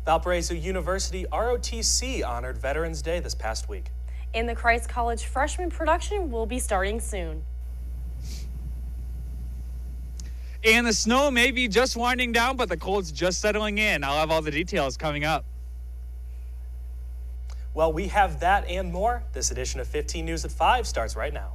Valparaiso University ROTC honored Veterans Day this past week. And the Christ College freshman production will be starting soon. And the snow may be just winding down, but the cold's just settling in. I'll have all the details coming up. Well, we have that and more. This edition of 15 News at 5 starts right now.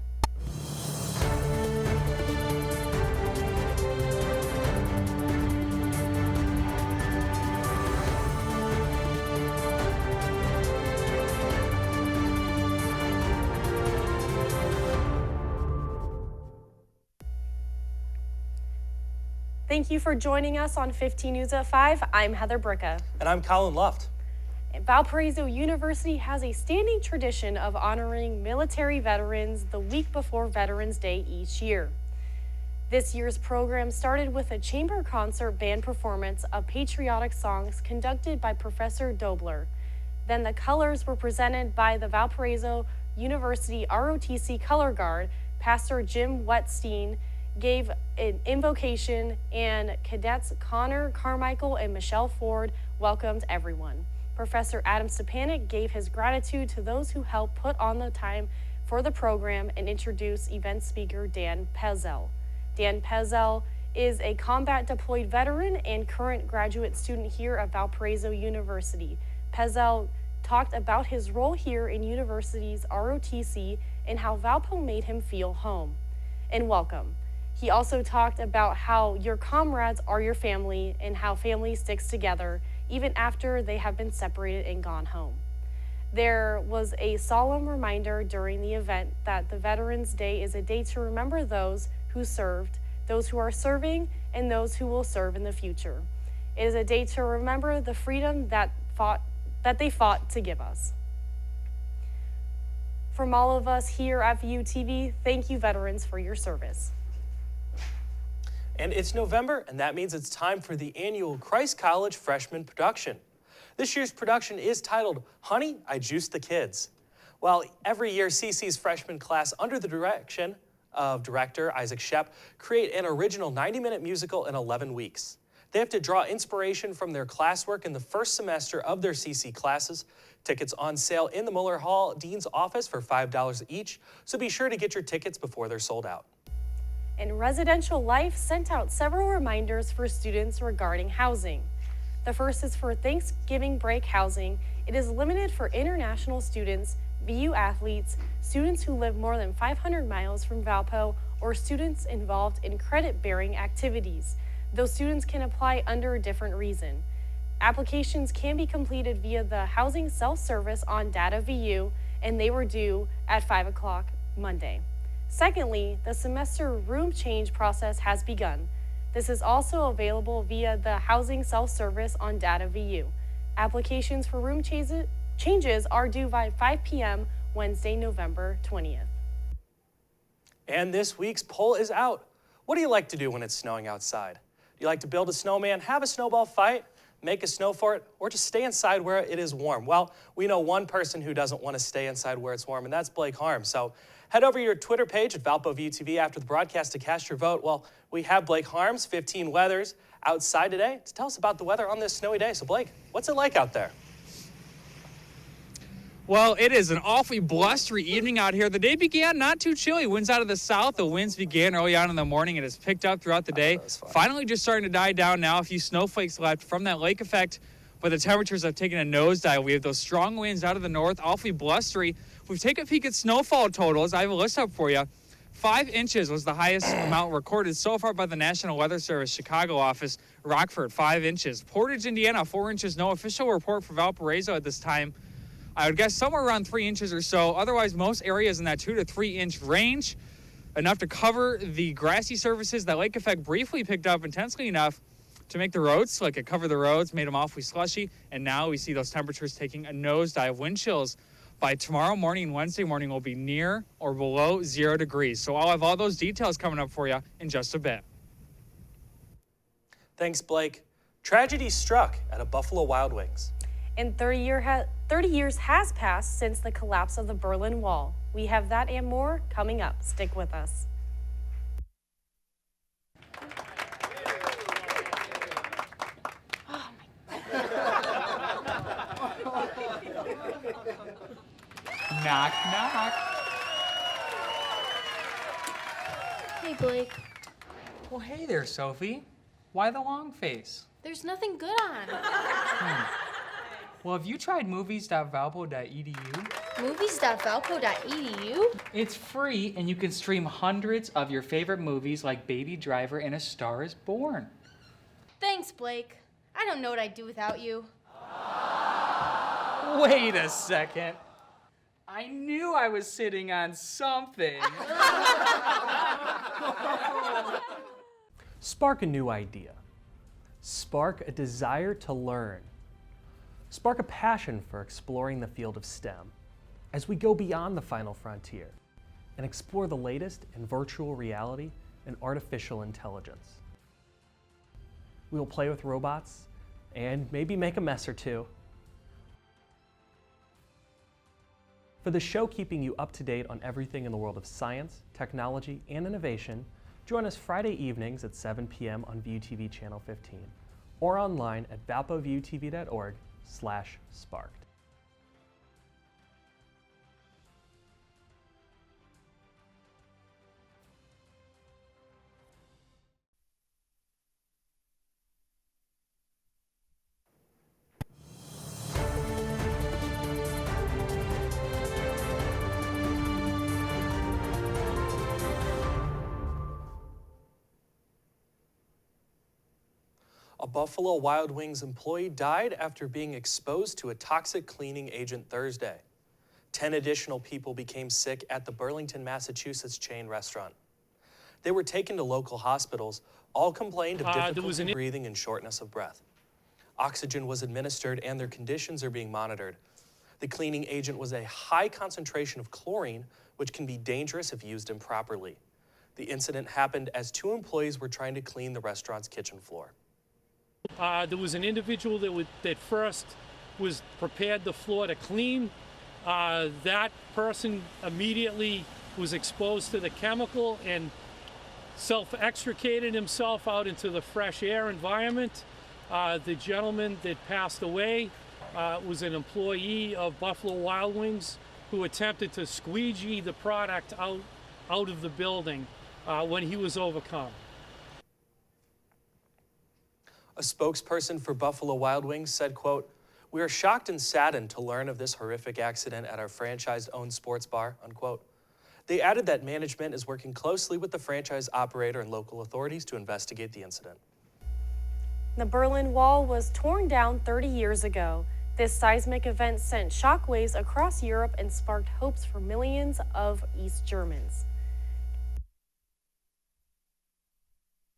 Thank you for joining us on 15 News at 5. I'm Heather Bricka. And I'm Colin Luft. Valparaiso University has a standing tradition of honoring military veterans the week before Veterans Day each year. This year's program started with a chamber concert band performance of patriotic songs conducted by Professor Dobler. Then the colors were presented by the Valparaiso University ROTC Color Guard. Pastor Jim Wetstein gave an invocation, and cadets Connor Carmichael and Michelle Ford welcomed everyone. Professor Adam Stepanek gave his gratitude to those who helped put on the time for the program and introduced event speaker Dan Pezel. Dan Pezel is a combat deployed veteran and current graduate student here at Valparaiso University. Pezel talked about his role here in university's ROTC and how Valpo made him feel home and welcome. He also talked about how your comrades are your family and how family sticks together even after they have been separated and gone home. There was a solemn reminder during the event that the Veterans Day is a day to remember those who served, those who are serving, and those who will serve in the future. It is a day to remember the freedom that they fought to give us. From all of us here at VUTV, thank you, veterans, for your service. And it's November, and that means it's time for the annual Christ College freshman production. This year's production is titled, Honey, I Juiced the Kids. Well, every year CC's freshman class, under the direction of director Isaac Shep, create an original 90-minute musical in 11 weeks. They have to draw inspiration from their classwork in the first semester of their CC classes. Tickets on sale in the Muller Hall Dean's office for $5 each, so be sure to get your tickets before they're sold out. And Residential Life sent out several reminders for students regarding housing. The first is for Thanksgiving break housing. It is limited for international students, VU athletes, students who live more than 500 miles from Valpo, or students involved in credit-bearing activities. Those students can apply under a different reason. Applications can be completed via the Housing Self-Service on Data VU, and they were due at 5 o'clock Monday. Secondly, the semester room change process has begun. This is also available via the Housing Self-Service on Data VU. Applications for room changes are due by 5 p.m. Wednesday, November 20th. And this week's poll is out. What do you like to do when it's snowing outside? Do you like to build a snowman, have a snowball fight, make a snow fort, or just stay inside where it is warm? Well, we know one person who doesn't want to stay inside where it's warm, and that's Blake Harms. So head over to your Twitter page at Valpo VUTV after the broadcast to cast your vote. Well, we have Blake Harms, 15 Weathers, outside today to tell us about the weather on this snowy day. So Blake, what's it like out there? Well, it is an awfully blustery evening out here. The day began not too chilly. Winds out of the south. The winds began early on in the morning. It has picked up throughout the day. Finally just starting to die down now. A few snowflakes left from that lake effect, but the temperatures have taken a nosedive. We have those strong winds out of the north, awfully blustery. If we take a peek at snowfall totals, I have a list up for you. 5 inches was the highest amount recorded so far by the National Weather Service Chicago office. Rockford, 5 inches. Portage, Indiana, 4 inches. No official report for Valparaiso at this time. I would guess somewhere around 3 inches or so. Otherwise, most areas in that 2 to 3 inch range, enough to cover the grassy surfaces. That lake effect briefly picked up intensely enough to make the roads slick. It covered the roads, made them awfully slushy, and now we see those temperatures taking a nosedive. Wind chills by tomorrow morning and Wednesday morning will be near or below 0 degrees. So I'll have all those details coming up for you in just a bit. Thanks, Blake. Tragedy struck at a Buffalo Wild Wings. And 30 years has passed since the collapse of the Berlin Wall. We have that and more coming up. Stick with us. Knock, knock. Hey, Blake. Well, hey there, Sophie. Why the long face? There's nothing good on. Well, have you tried movies.valpo.edu? Movies.valpo.edu? It's free, and you can stream hundreds of your favorite movies like Baby Driver and A Star is Born. Thanks, Blake. I don't know what I'd do without you. Wait a second. I knew I was sitting on something. Spark a new idea. Spark a desire to learn. Spark a passion for exploring the field of STEM as we go beyond the final frontier and explore the latest in virtual reality and artificial intelligence. We will play with robots and maybe make a mess or two. For the show keeping you up to date on everything in the world of science, technology, and innovation, join us Friday evenings at 7 p.m. on VUTV Channel 15 or online at valpovutv.org/sparked. A Buffalo Wild Wings employee died after being exposed to a toxic cleaning agent Thursday. 10 additional people became sick at the Burlington, Massachusetts chain restaurant. They were taken to local hospitals, all complained of difficulty breathing and shortness of breath. Oxygen was administered and their conditions are being monitored. The cleaning agent was a high concentration of chlorine, which can be dangerous if used improperly. The incident happened as 2 employees were trying to clean the restaurant's kitchen floor. There was an individual that first was prepared the floor to clean. That person immediately was exposed to the chemical and self-extricated himself out into the fresh air environment. The gentleman that passed away was an employee of Buffalo Wild Wings who attempted to squeegee the product out of the building when he was overcome. A spokesperson for Buffalo Wild Wings said, quote, "We are shocked and saddened to learn of this horrific accident at our franchise-owned sports bar," unquote. They added that management is working closely with the franchise operator and local authorities to investigate the incident. The Berlin Wall was torn down 30 years ago. This seismic event sent shockwaves across Europe and sparked hopes for millions of East Germans.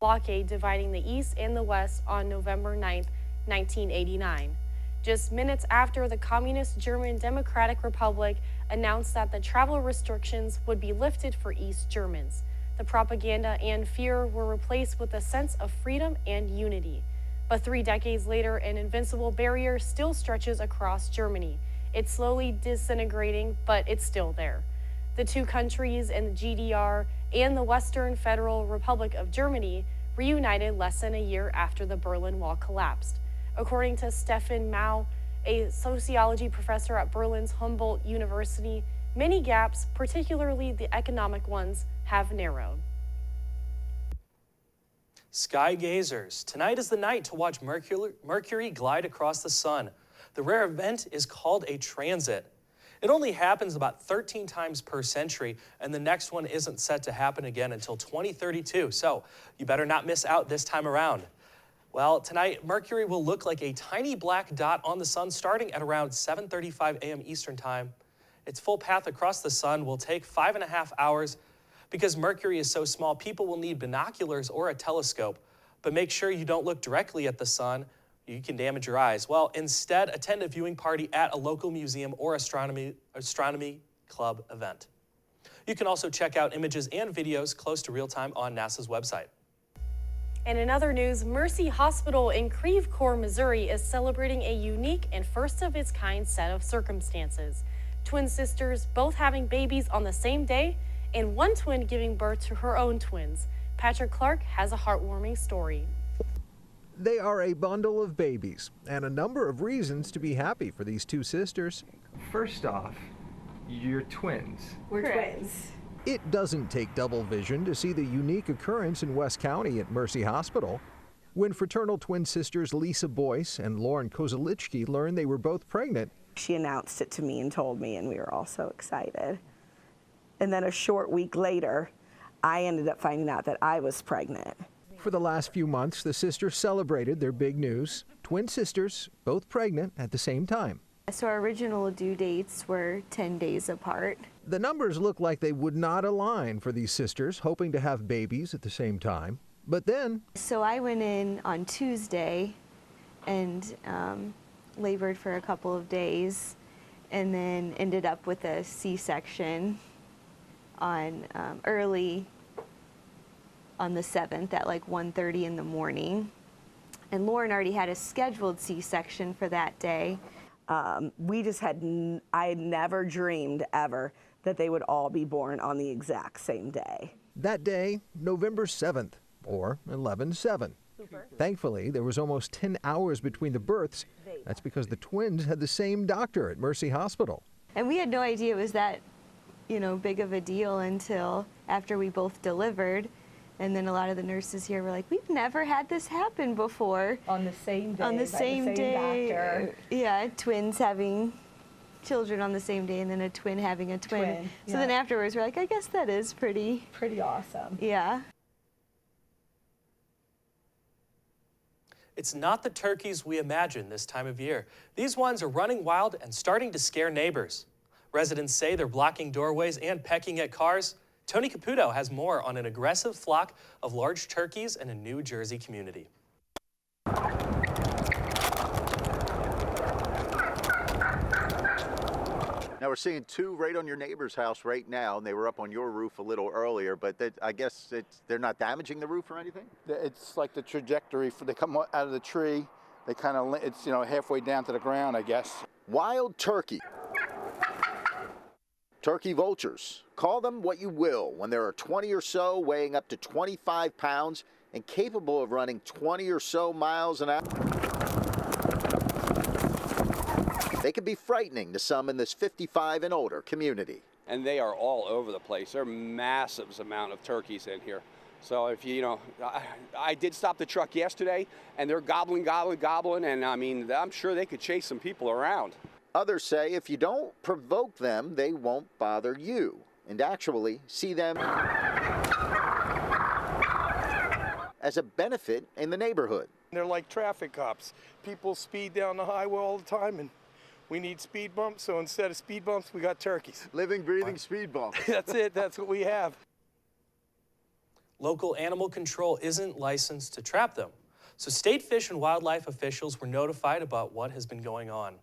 Blockade dividing the East and the West on November 9, 1989. Just minutes after the Communist German Democratic Republic announced that the travel restrictions would be lifted for East Germans, the propaganda and fear were replaced with a sense of freedom and unity. But 3 decades later, an invincible barrier still stretches across Germany. It's slowly disintegrating, but it's still there. The 2 countries in the GDR and the Western Federal Republic of Germany reunited less than a year after the Berlin Wall collapsed. According to Stefan Mao, a sociology professor at Berlin's Humboldt University, many gaps, particularly the economic ones, have narrowed. Sky gazers, tonight is the night to watch Mercury glide across the sun. The rare event is called a transit. It only happens about 13 times per century, and the next one isn't set to happen again until 2032, so you better not miss out this time around. Well, tonight, Mercury will look like a tiny black dot on the sun starting at around 7:35 a.m. Eastern Time. Its full path across the sun will take 5.5 hours. Because Mercury is so small, people will need binoculars or a telescope, but make sure you don't look directly at the sun. You can damage your eyes. Well, instead, attend a viewing party at a local museum or astronomy club event. You can also check out images and videos close to real time on NASA's website. And in other news, Mercy Hospital in Creve Coeur, Missouri is celebrating a unique and first of its kind set of circumstances. Twin sisters both having babies on the same day, and one twin giving birth to her own twins. Patrick Clark has a heartwarming story. They are a bundle of babies, and a number of reasons to be happy for these 2 sisters. First off, You're twins. We're twins. It doesn't take double vision to see the unique occurrence in West County at Mercy Hospital. When fraternal twin sisters Lisa Boyce and Lauren Kozelichki learned they were both pregnant, She announced it to me and told me, and we were all so excited. And then a short week later, I ended up finding out that I was pregnant. for the last few months, the sisters celebrated their big news. Twin sisters, both pregnant at the same time. So our original due dates were 10 days apart. The numbers look like they would not align for these sisters, hoping to have babies at the same time. But then, So I went in on Tuesday and labored for a couple of days and then ended up with a C-section on early on the 7th at like 1:30 in the morning. And Lauren already had a scheduled C-section for that day. We just had, I had never dreamed ever that they would all be born on the exact same day. that day, November 7th, or 11/7. Thankfully, there was almost 10 hours between the births. That's because the twins had the same doctor at Mercy Hospital. And we had no idea it was that, big of a deal until after we both delivered. And then a lot of the nurses here were like, we've never had this happen before. On the same day. On the by same day. doctor. Yeah, twins having children on the same day and then a twin having a twin. So yeah. then afterwards we're like, I guess that is pretty, Pretty awesome. yeah. It's not the turkeys we imagine this time of year. These ones are running wild and starting to scare neighbors. Residents say they're blocking doorways and pecking at cars. Tony Caputo has more on an aggressive flock of large turkeys in a New Jersey community. Now we're seeing two right on your neighbor's house right now, and they were up on your roof a little earlier, but I guess they're not damaging the roof or anything? It's like the trajectory for they come out of the tree. They kind of, it's halfway down to the ground, I guess. Wild turkey. Turkey vultures. Call them what you will when there are 20 or so weighing up to 25 pounds and capable of running 20 or so miles an hour. They can be frightening to some in this 55 and older community. And they are all over the place. There are massive amount of turkeys in here. So if I did stop the truck yesterday and they're gobbling, and I mean, I'm sure they could chase some people around. Others say if you don't provoke them, they won't bother you, and actually see them as a benefit in the neighborhood. They're like traffic cops. People speed down the highway all the time, and we need speed bumps, so instead of speed bumps, we got turkeys. Living, breathing speed bumps. That's it, that's what we have. Local animal control isn't licensed to trap them, so state fish and wildlife officials were notified about what has been going on.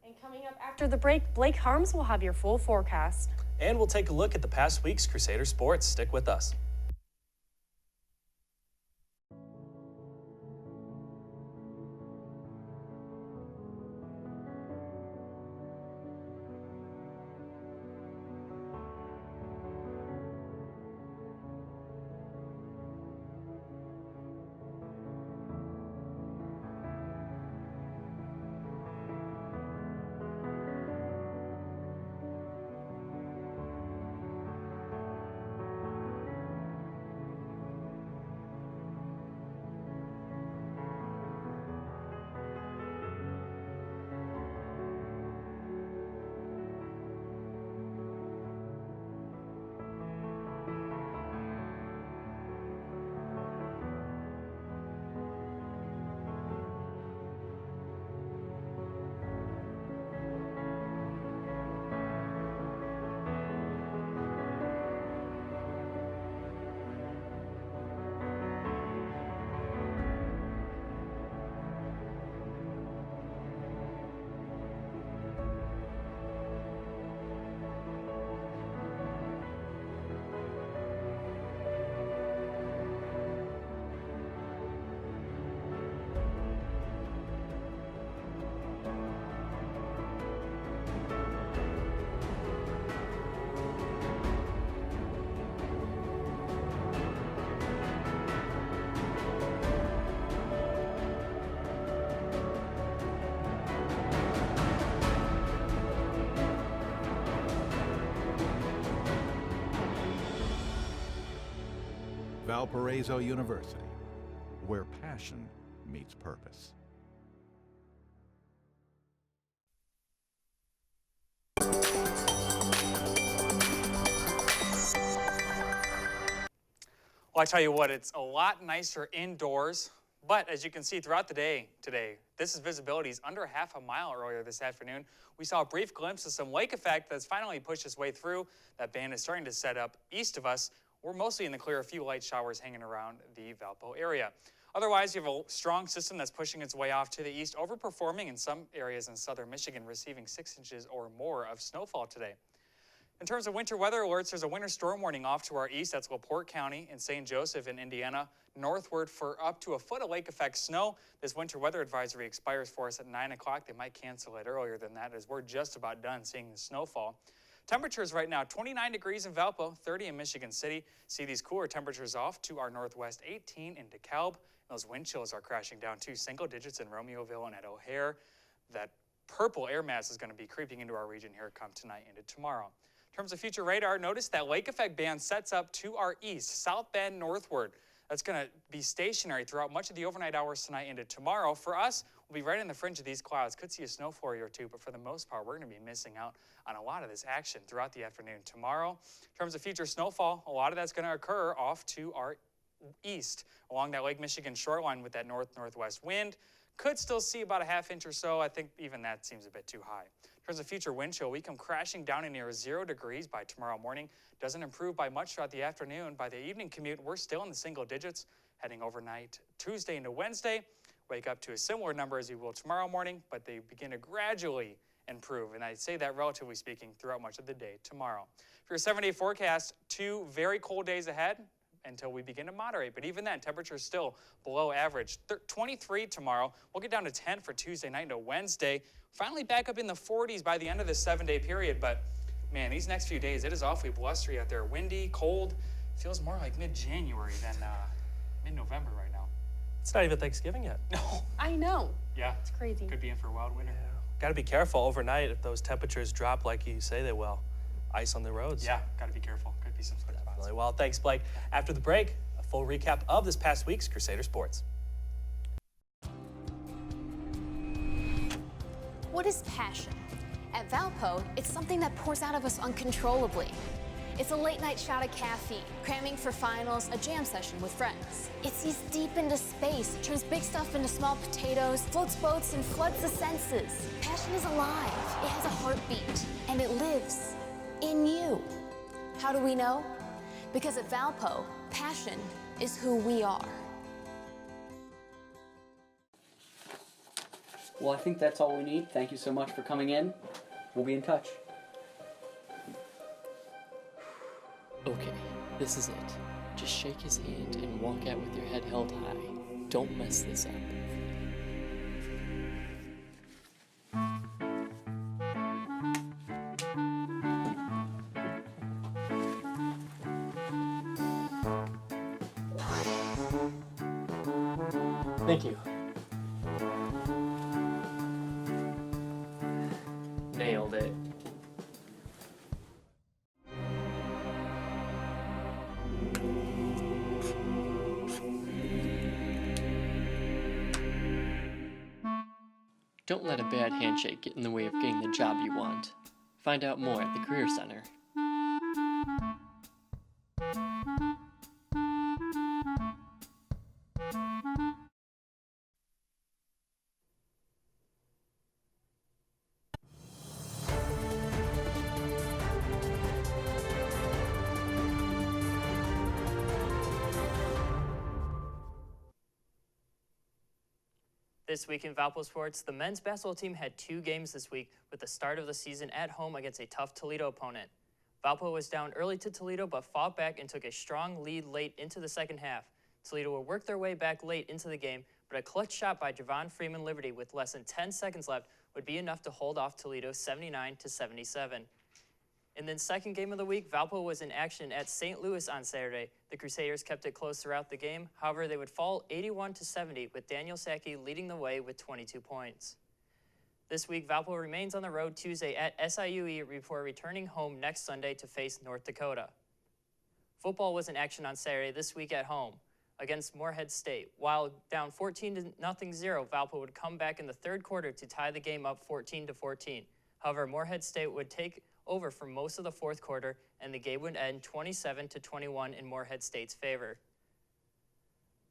And coming up after the break, Blake Harms will have your full forecast. And we'll take a look at the past week's Crusader sports. Stick with us. Valparaiso University, where passion meets purpose. Well, I tell you what, it's a lot nicer indoors, but as you can see throughout the day today, this visibility is under half a mile earlier this afternoon. We saw a brief glimpse of some lake effect that's finally pushed its way through. That band is starting to set up east of us. We're mostly in the clear, a few light showers hanging around the Valpo area. Otherwise, you have a strong system that's pushing its way off to the east, overperforming in some areas in southern Michigan, receiving 6 inches or more of snowfall today. In terms of winter weather alerts, there's a winter storm warning off to our east. That's LaPorte County and St. Joseph in Indiana. Northward for up to a foot of lake effect snow. This winter weather advisory expires for us at 9 o'clock. They might cancel it earlier than that as we're just about done seeing the snowfall. Temperatures right now, 29 degrees in Valpo, 30 in Michigan City. See these cooler temperatures off to our northwest, 18 in DeKalb. Those wind chills are crashing down to single digits in Romeoville and at O'Hare. That purple air mass is going to be creeping into our region here come tonight into tomorrow. In terms of future radar, notice that lake effect band sets up to our east, South Bend northward. That's going to be stationary throughout much of the overnight hours tonight into tomorrow. For us, we'll be right in the fringe of these clouds. Could see a snow flurry or two, but for the most part, we're going to be missing out on a lot of this action throughout the afternoon tomorrow. In terms of future snowfall, a lot of that's going to occur off to our east along that Lake Michigan shoreline with that north-northwest wind. Could still see about a half inch or so. I think even that seems a bit too high. In terms of future wind chill, we come crashing down to near 0 degrees by tomorrow morning. Doesn't improve by much throughout the afternoon. By the evening commute, we're still in the single digits, heading overnight Tuesday into Wednesday. Wake up to a similar number as you will tomorrow morning, but they begin to gradually improve. And I say that relatively speaking throughout much of the day tomorrow. For your 7-day forecast, 2 very cold days ahead until we begin to moderate. But even then, temperatures still below average. 23 tomorrow. We'll get down to 10 for Tuesday night into Wednesday. Finally back up in the 40s by the end of this 7-day period. But man, these next few days, it is awfully blustery out there. Windy, cold. Feels more like mid-January than mid-November right now. It's not even Thanksgiving yet. No. I know. Yeah. It's crazy. Could be in for a wild winter. Yeah. Got to be careful overnight if those temperatures drop like you say they will. Ice on the roads. Yeah, got to be careful. Could be some slick spots. Well, thanks, Blake. After the break, a full recap of this past week's Crusader Sports. What is passion? At Valpo, it's something that pours out of us uncontrollably. It's a late-night shot of caffeine, cramming for finals, a jam session with friends. It sees deep into space, turns big stuff into small potatoes, floats boats, and floods the senses. Passion is alive. It has a heartbeat, and it lives in you. How do we know? Because at Valpo, passion is who we are. Well, I think that's all we need. Thank you so much for coming in. We'll be in touch. Okay, this is it. Just shake his hand and walk out with your head held high. Don't mess this up. Thank you. Nailed it. Don't let a bad handshake get in the way of getting the job you want. Find out more at the Career Center. This week in Valpo Sports, the men's basketball team had 2 games this week with the start of the season at home against a tough Toledo opponent. Valpo was down early to Toledo but fought back and took a strong lead late into the second half. Toledo would work their way back late into the game, but a clutch shot by Javon Freeman Liberty with less than 10 seconds left would be enough to hold off Toledo 79-77. In the second game of the week, Valpo was in action at St. Louis on Saturday. The Crusaders kept it close throughout the game. However, they would fall 81-70 with Daniel Sackey leading the way with 22 points. This week, Valpo remains on the road Tuesday at SIUE before returning home next Sunday to face North Dakota. Football was in action on Saturday this week at home against Morehead State. While down 14-0, Valpo would come back in the third quarter to tie the game up 14-14. However, Morehead State would take over for most of the fourth quarter, and the game would end 27-21 in Morehead State's favor.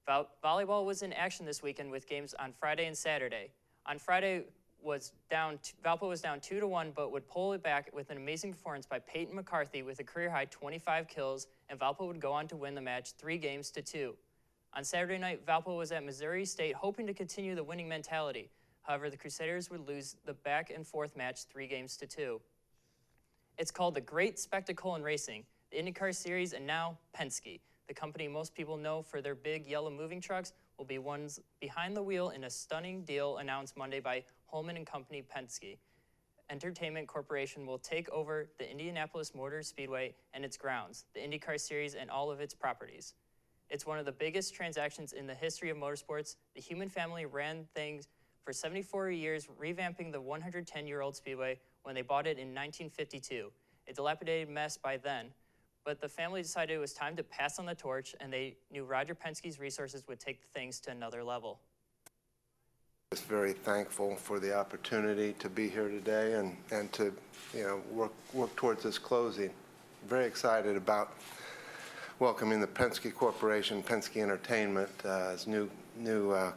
Volleyball was in action this weekend with games on Friday and Saturday. On Friday, Valpo was down 2-1, but would pull it back with an amazing performance by Peyton McCarthy with a career-high 25 kills, and Valpo would go on to win the match 3-2. On Saturday night, Valpo was at Missouri State hoping to continue the winning mentality. However, the Crusaders would lose the back-and-forth match 3-2. It's called the Great Spectacle in Racing, the IndyCar Series, and now Penske. The company most people know for their big yellow moving trucks will be ones behind the wheel in a stunning deal announced Monday by Holman & Company Penske. Entertainment Corporation will take over the Indianapolis Motor Speedway and its grounds, the IndyCar Series, and all of its properties. It's one of the biggest transactions in the history of motorsports. The Human family ran things for 74 years, revamping the 110-year-old Speedway when they bought it in 1952. A dilapidated mess by then, but the family decided it was time to pass on the torch, and they knew Roger Penske's resources would take things to another level. Just very thankful for the opportunity to be here today and to work towards this closing. Very excited about welcoming the Penske Corporation, Penske Entertainment as new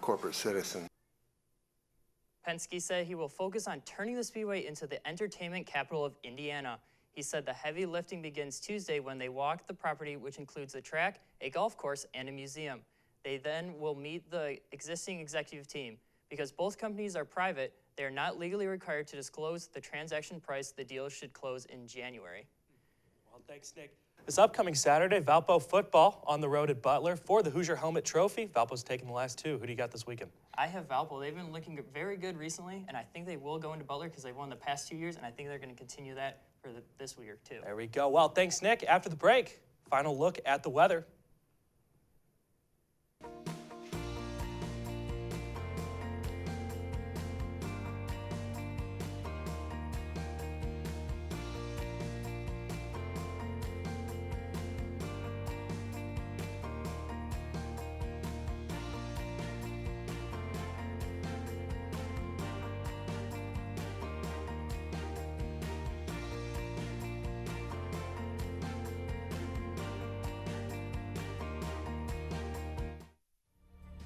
corporate citizens. Penske said he will focus on turning the Speedway into the entertainment capital of Indiana. He said the heavy lifting begins Tuesday when they walk the property, which includes a track, a golf course, and a museum. They then will meet the existing executive team. Because both companies are private, they are not legally required to disclose the transaction price. The deal should close in January. Well, thanks, Nick. This upcoming Saturday, Valpo football on the road at Butler for the Hoosier Helmet Trophy. Valpo's taking the last two. Who do you got this weekend? I have Valpo. They've been looking very good recently, and I think they will go into Butler because they've won the past 2 years, and I think they're going to continue that for this week too. There we go. Well, thanks, Nick. After the break, final look at the weather.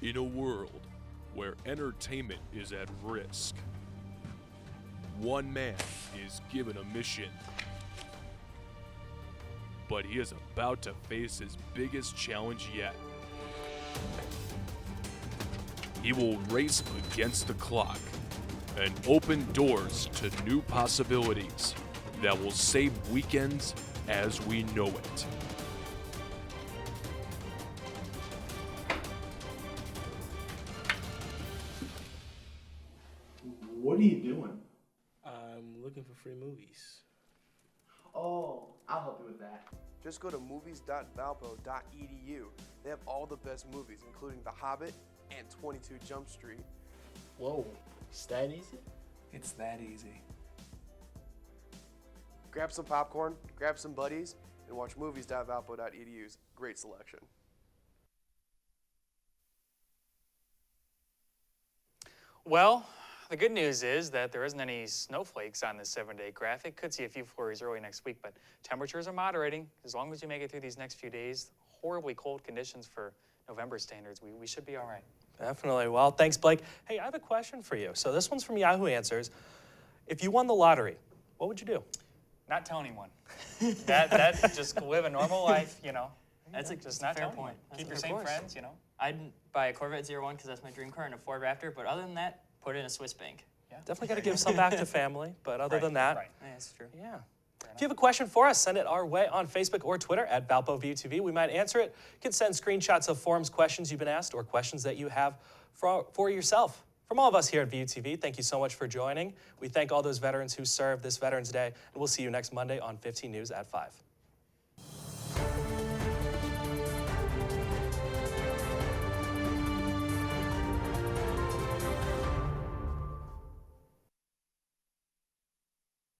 In a world where entertainment is at risk, one man is given a mission, but he is about to face his biggest challenge yet. He will race against the clock and open doors to new possibilities that will save weekends as we know it. What are you doing? I'm looking for free movies. Oh, I'll help you with that. Just go to movies.valpo.edu. They have all the best movies, including The Hobbit and 22 Jump Street. Whoa, it's that easy? It's that easy. Grab some popcorn, grab some buddies, and watch movies.valpo.edu's great selection. Well, the good news is that there isn't any snowflakes on this 7-day graphic. Could see a few flurries early next week, but temperatures are moderating. As long as you make it through these next few days, horribly cold conditions for November standards, we should be all right. Definitely. Well, thanks, Blake. Hey, I have a question for you. So this one's from Yahoo Answers. If you won the lottery, what would you do? Not tell anyone. that just live a normal life, That's just not fair tell point. anyone. Keep your same friends, I'd buy a Corvette 01 because that's my dream car and a Ford Raptor, but other than that, put it in a Swiss bank. Yeah. Definitely got to give some back to family, but other than that, Yeah, that's true. yeah. If you have a question for us, send it our way on Facebook or Twitter at Valpo VUTV. We might answer it. You can send screenshots of forums questions you've been asked or questions that you have for yourself. From all of us here at VUTV, thank you so much for joining. We thank all those veterans who served this Veterans Day, and we'll see you next Monday on 15 News at 5.